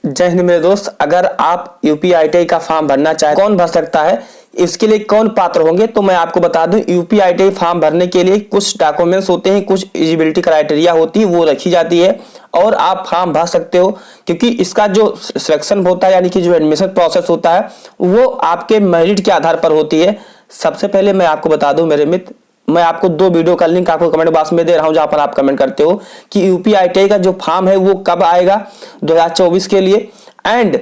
जय हिंद मेरे दोस्त। अगर आप यूपी ITI का फॉर्म भरना चाहे, कौन भर सकता है, इसके लिए कौन पात्र होंगे, तो मैं आपको बता दूं, यूपी ITI फॉर्म भरने के लिए कुछ डॉक्यूमेंट्स होते हैं, कुछ एलिजिबिलिटी क्राइटेरिया होती है, वो रखी जाती है और आप फॉर्म भर सकते हो। क्योंकि इसका जो सिलेक्शन होता है, यानी कि जो एडमिशन प्रोसेस होता है, वो आपके मेरिट के आधार पर होती है। सबसे पहले मैं आपको बता दूं मेरे मित्र, मैं आपको 2 वीडियो का लिंक आपको कमेंट बॉक्स में दे रहा हूं, जहां पर आप कमेंट करते हो कि यूपी ITI का जो फॉर्म है वो कब आएगा 2024 के लिए, एंड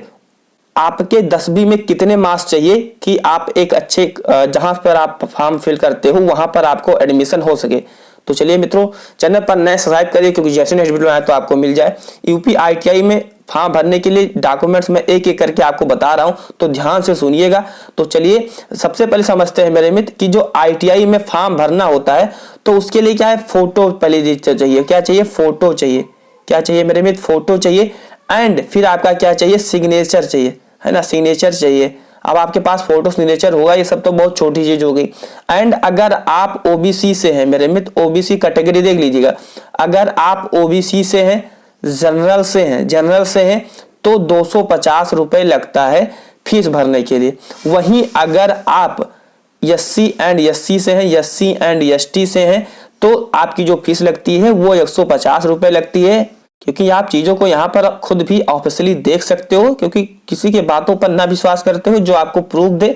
आपके 10वीं में कितने मार्क्स चाहिए कि आप एक अच्छे जहां पर आप फॉर्म फिल करते हो वहां पर आपको एडमिशन हो सके। तो चलिए मित्रों, चैनल पर नए सब्सक्राइब करिए, क्योंकि जैसे नेक्स्ट वीडियो आए तो आपको मिल जाए। यूपी ITI में फॉर्म भरने के लिए डॉक्यूमेंट्स मैं एक एक करके आपको बता रहा हूं, तो ध्यान से सुनिएगा। तो चलिए सबसे पहले समझते हैं मेरे मित्र कि जो ITI में फॉर्म भरना होता है तो उसके लिए क्या है, फोटो पहले चाहिए। क्या चाहिए? फोटो चाहिए। क्या चाहिए मेरे मित्र? फोटो चाहिए। एंड फिर आपका क्या चाहिए? सिग्नेचर चाहिए, है ना, सिग्नेचर चाहिए। अब आपके पास फोटो सिग्नेचर होगा, ये सब तो बहुत छोटी चीज हो गई। एंड अगर आप OBC से हैं मेरे मित्र, OBC कैटेगरी देख लीजिएगा, अगर आप OBC से हैं, जनरल से हैं तो 250 रुपए लगता है फीस भरने के लिए। वहीं अगर आप SC एंड SC से हैं, SC एंड ST से हैं, तो आपकी जो फीस लगती है वो 150 रुपए लगती है। क्योंकि आप चीजों को यहाँ पर खुद भी ऑफिशियली देख सकते हो, क्योंकि किसी के बातों पर ना विश्वास करते हो, जो आपको प्रूफ दे।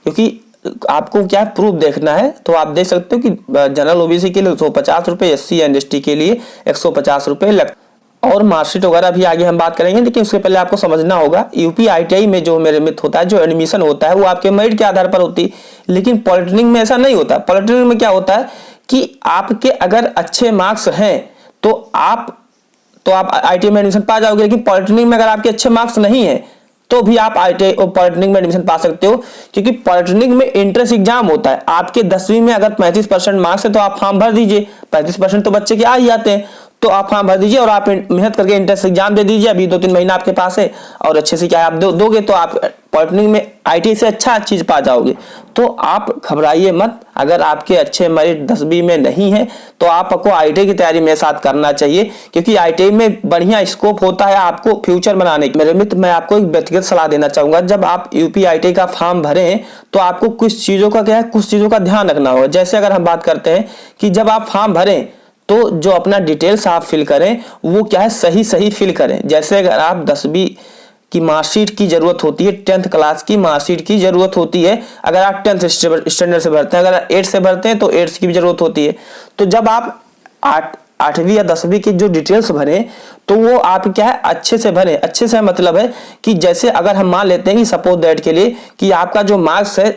क्योंकि आपको क्या प्रूफ देखना है, तो आप देख सकते हो कि जनरल OBC के लिए 250 रुपए, SC एंड ST के लिए 150 रुपए लग। और मार्कशीट वगैरह भी आगे हम बात करेंगे, लेकिन उसके पहले आपको समझना होगा यूपी ITI में जो मेरे मित्र होता है, जो एडमिशन होता है वो आपके मेरिट के आधार पर होती है। लेकिन पॉलिटेक्निक में ऐसा नहीं होता। पॉलिटेक्निक में क्या होता है कि आपके अगर अच्छे मार्क्स हैं तो आप ITI में एडमिशन पा जाओगे। लेकिन पॉलिटेक्निक में अगर आपके अच्छे मार्क्स नहीं है तो भी आप ITI और पॉलिटेक्निक में एडमिशन पा सकते हो। क्योंकि पॉलिटेक्निक में एंट्रेंस एग्जाम होता है। आपके 10वीं में अगर 35% मार्क्स है तो आप फॉर्म भर दीजिए। 35% तो बच्चे के आ ही जाते हैं, तो आप फॉर्म भर दीजिए और आप मेहनत करके एंट्रेंस एग्जाम दे दीजिए। अभी 2-3 महीना आपके पास है और अच्छे से क्या आप दोगे तो आप पॉलिटेक्निक में ITI से अच्छा चीज पा जाओगे। तो आप घबराइए मत। अगर आपके अच्छे मेरिट 10वीं में नहीं है तो आपको ITI की तैयारी मेरे साथ करना चाहिए, क्योंकि ITI में बढ़िया स्कोप होता है आपको फ्यूचर बनाने की। मेरे मित्र, मैं आपको एक व्यक्तिगत सलाह देना चाहूंगा, जब आप यूपी ITI का फॉर्म भरें तो आपको कुछ चीजों का क्या है, कुछ चीजों का ध्यान रखना होगा। जैसे अगर हम बात करते हैं कि जब आप फॉर्म भरें तो जो अपना डिटेल्स आप फिल करें वो क्या है, सही फिल करें। जैसे अगर आप 10वीं की मार्कशीट की जरूरत होती है, 10th क्लास की मार्कशीट की जरूरत होती है, अगर आप 10th स्टैंडर्ड से भरते हैं, अगर 8 से भरते हैं तो 8 की भी जरूरत होती है। तो जब आप 8वीं या 10वीं की जो डिटेल्स भरें तो वो आप क्या है, अच्छे से भरें। अच्छे से मतलब है कि जैसे अगर हम मान लेते हैं कि सपोज दैट के लिए कि आपका जो मार्क्स है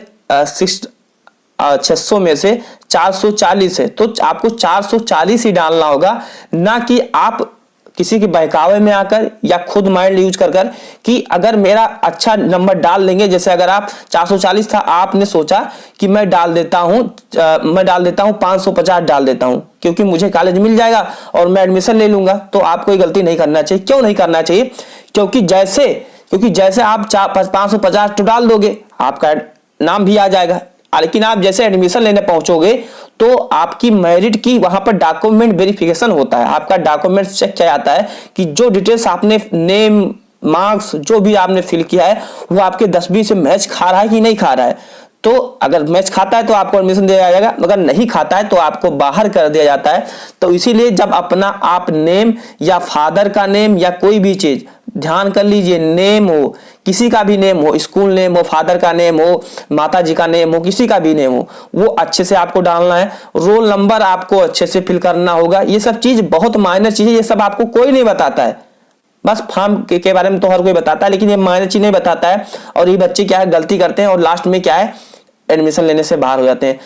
600 में से 440 है, तो आपको 440 ही डालना होगा, ना कि आप किसी के बहकावे में आकर या खुद माइंड यूज कर कि अगर मेरा अच्छा नंबर डाल लेंगे। जैसे अगर आप 440 था, आपने सोचा कि मैं डाल देता हूं 550 डाल देता हूं, क्योंकि मुझे कॉलेज मिल जाएगा और मैं एडमिशन ले लूंगा। तो आपको ये गलती नहीं करना चाहिए। क्यों नहीं करना चाहिए? क्योंकि जैसे आप 550 तो डाल दोगे, आपका नाम भी आ जाएगा। लेकिन आप जैसे एडमिशन लेने पहुंचोगे तो आपकी मेरिट की वहां पर डॉक्यूमेंट वेरिफिकेशन होता है। आपका डॉक्यूमेंट चेक किया जाता है कि जो डिटेल्स आपने, नेम, मार्क्स जो भी आपने फिल किया है वो आपके 10वीं से मैच खा रहा है कि नहीं खा रहा है। तो अगर मैच खाता है तो आपको एडमिशन दिया जाएगा, अगर नहीं खाता है तो आपको बाहर कर दिया जाता है। तो इसीलिए जब अपना आप नेम या फादर का नेम या कोई भी चीज, ध्यान कर लीजिए, नेम हो, किसी का भी नेम हो, स्कूल नेम हो, फादर का नेम हो, माता जी का नेम हो, किसी का भी नेम हो, वो अच्छे से आपको डालना है। रोल नंबर आपको अच्छे से फिल करना होगा। ये सब चीज बहुत माइनर चीज है, ये सब आपको कोई नहीं बताता है। बस फॉर्म के बारे में तो हर कोई बताता है, लेकिन ये माइनर चीज नहीं बताता है। और ये बच्चे क्या है, गलती करते हैं और लास्ट में क्या है, एडमिशन लेने से बाहर हो जाते हैं।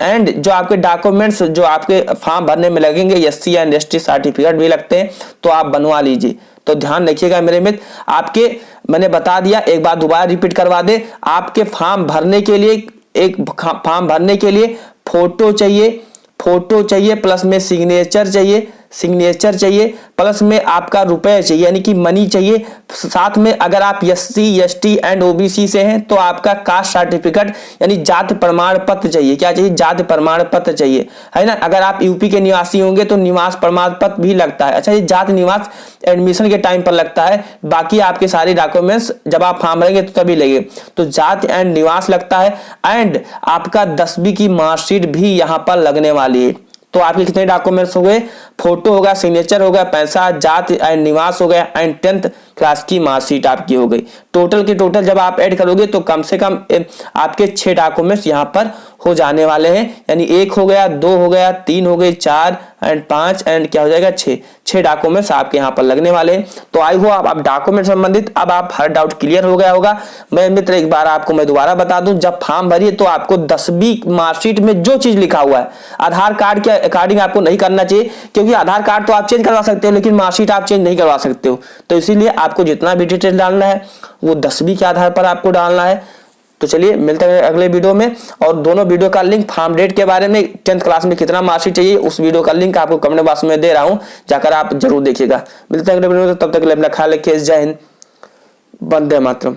एंड जो आपके डॉक्यूमेंट्स जो आपके फॉर्म भरने में लगेंगे, SC एंड ST सर्टिफिकेट भी लगते हैं, तो आप बनवा लीजिए। तो ध्यान रखिएगा मेरे मित्र, आपके मैंने बता दिया, एक बार दोबारा रिपीट करवा दे। आपके फॉर्म भरने के लिए फोटो चाहिए, प्लस में सिग्नेचर चाहिए, सिग्नेचर चाहिए, प्लस में आपका रुपए चाहिए यानी कि मनी चाहिए। साथ में अगर आप SC ST एंड OBC से हैं तो आपका कास्ट सर्टिफिकेट यानी जाति प्रमाण पत्र चाहिए। क्या चाहिए? जाति प्रमाण पत्र चाहिए, है ना। अगर आप यूपी के निवासी होंगे तो निवास प्रमाण पत्र भी लगता है। अच्छा, ये जाति निवास एडमिशन के टाइम पर लगता है, बाकी आपके सारे डॉक्यूमेंट्स जब आप फॉर्म भरेंगे तो तभी लगे। तो जाति एंड निवास लगता है एंड आपका 10वीं की मार्कशीट भी यहाँ पर लगने वाली है। तो आपके कितने डॉक्यूमेंट्स हो गए? फोटो होगा, सिग्नेचर होगा, पैसा, जाति एंड निवास हो गया एंड 10th क्लास की मार्कशीट आपकी हो गई। टोटल के टोटल जब आप ऐड करोगे तो कम से कम आपके 6 डॉक्यूमेंट्स यहाँ पर हो जाने वाले हैं। यानी 1 हो गया, 2 हो गया, 3 हो गए, 4 एंड 5 एंड क्या हो जाएगा 6 डॉक्यूमेंट्स आपके यहाँ पर लगने वाले हैं। तो आई हो आप डॉक्यूमेंट संबंधित अब आप हर डाउट क्लियर हो गया होगा। मैं मित्र एक बार आपको मैं दोबारा बता दूं, जब फॉर्म भरिए तो आपको 10वीं मार्कशीट में जो चीज लिखा हुआ है आधार कार्ड के अकॉर्डिंग आपको नहीं करना चाहिए, क्योंकि आधार कार्ड तो आप चेंज करवा सकते हो लेकिन मार्कशीट आप चेंज नहीं करवा सकते हो। तो इसीलिए आपको जितना भी डिटेल डालना है वो 10वीं के आधार पर आपको डालना है। तो चलिए मिलते हैं अगले वीडियो में, और दोनों वीडियो का लिंक फॉर्म डेट के बारे में 10th क्लास में कितना मार्कशीट चाहिए उस वीडियो का लिंक आपको कमेंट बॉक्स में दे रहा हूं, जाकर आप जरूर देखिएगा। मिलते हैं अगले वीडियो में, तब तक के लिए अपना ख्याल रखिए। जय हिंद, वंदे मातरम।